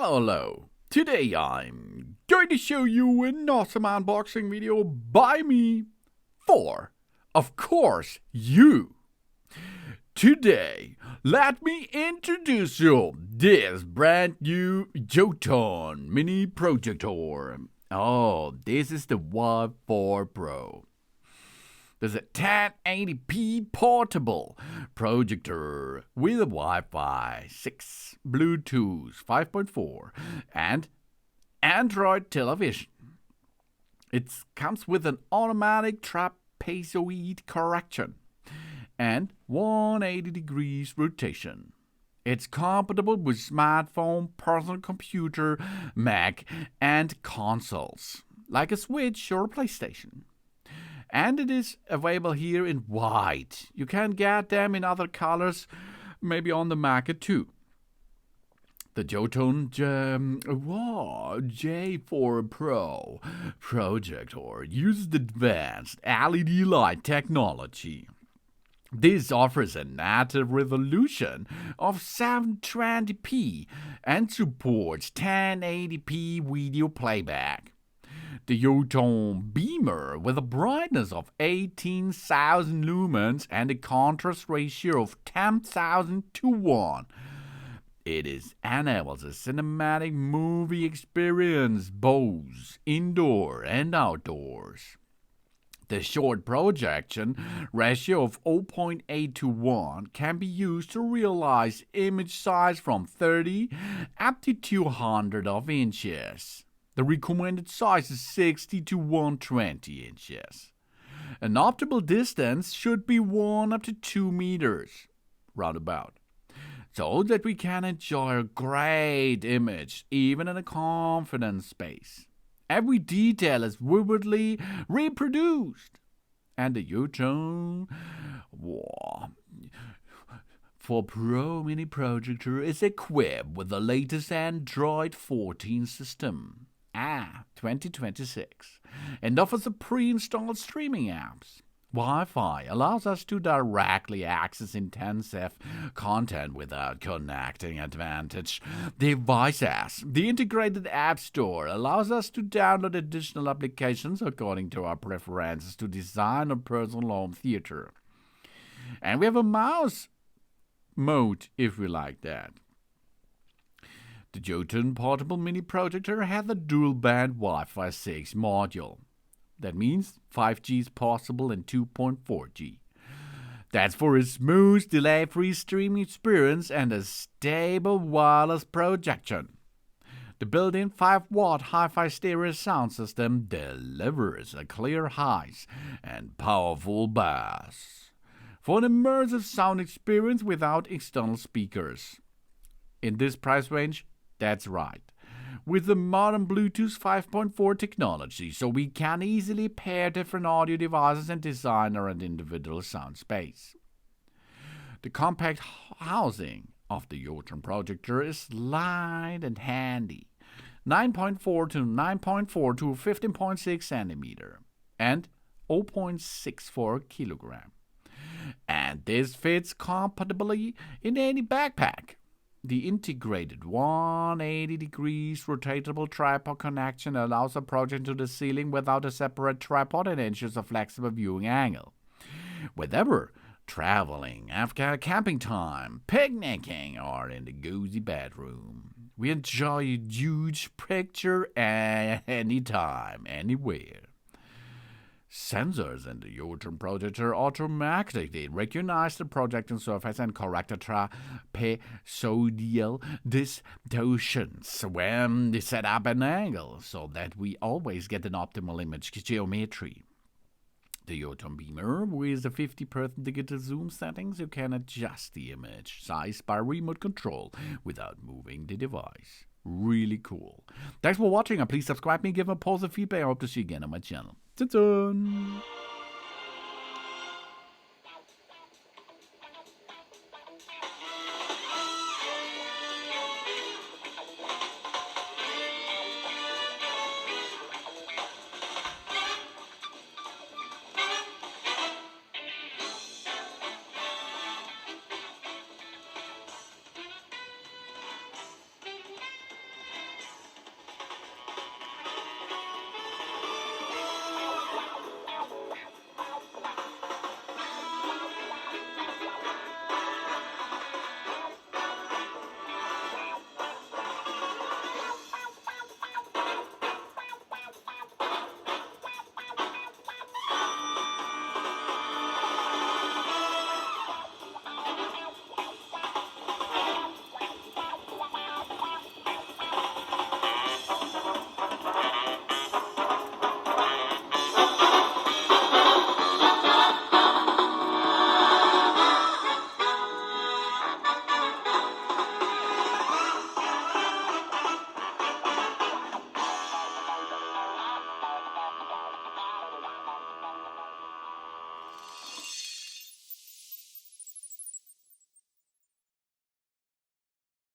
Hello. Today I'm going to show you an awesome unboxing video by me for, of course, you. Today, let me introduce you this brand new Yoton Mini Projector. Oh, this is the Y4PRO. There's a 1080p portable projector with a Wi-Fi 6, Bluetooth 5.4, and Android television. It comes with an automatic trapezoid correction and 180 degrees rotation. It's compatible with smartphone, personal computer, Mac, and consoles, like a Switch or a PlayStation. And it is available here in white. You can get them in other colors, maybe on the market too. The Yoton Y4PRO projector uses advanced LED light technology. This offers a native resolution of 720p and supports 1080p video playback. The Yoton Beamer, with a brightness of 18,000 lumens and a contrast ratio of 10,000 to 1. It enables a cinematic movie experience both indoor and outdoors. The short projection ratio of 0.8 to 1 can be used to realize image size from 30 up to 200 of inches. The recommended size is 60 to 120 inches. An optimal distance should be 1 up to 2 meters, roundabout, so that we can enjoy a great image even in a confident space. Every detail is vividly reproduced, and the Yoton Y4PRO Mini Projector is equipped with the latest Android 14 system. 2026, and offers a pre-installed streaming apps. Wi-Fi allows us to directly access intensive content without connecting advantage devices. The integrated App Store allows us to download additional applications according to our preferences to design a personal home theater. And we have a mouse mode if we like that. The Yoton Portable Mini Projector has a dual-band Wi-Fi 6 module. That means 5G is possible and 2.4G. That's for a smooth, delay-free streaming experience and a stable wireless projection. The built-in 5-watt hi-fi stereo sound system delivers a clear highs and powerful bass for an immersive sound experience without external speakers. In this price range, that's right, with the modern Bluetooth 5.4 technology, so we can easily pair different audio devices and design our individual sound space. The compact housing of the Yoton projector is light and handy, 9.4 to 15.6 centimeter, and 0.64 kilogram. And this fits comfortably in any backpack. The integrated 180 degrees rotatable tripod connection allows a project to the ceiling without a separate tripod and ensures a flexible viewing angle. Whether traveling after camping time, picnicking, or in the cozy bedroom, we enjoy a huge picture anytime, anywhere. Sensors in the Yoton projector automatically recognize the projecting surface and correct the trapezoidal distortions when they set up an angle, so that we always get an optimal image geometry. The Yoton Beamer, with the 50% digital zoom settings, you can adjust the image size by remote control without moving the device. Really cool. Thanks for watching, and please subscribe me, give a positive feedback. I hope to see you again on my channel. Tschüss.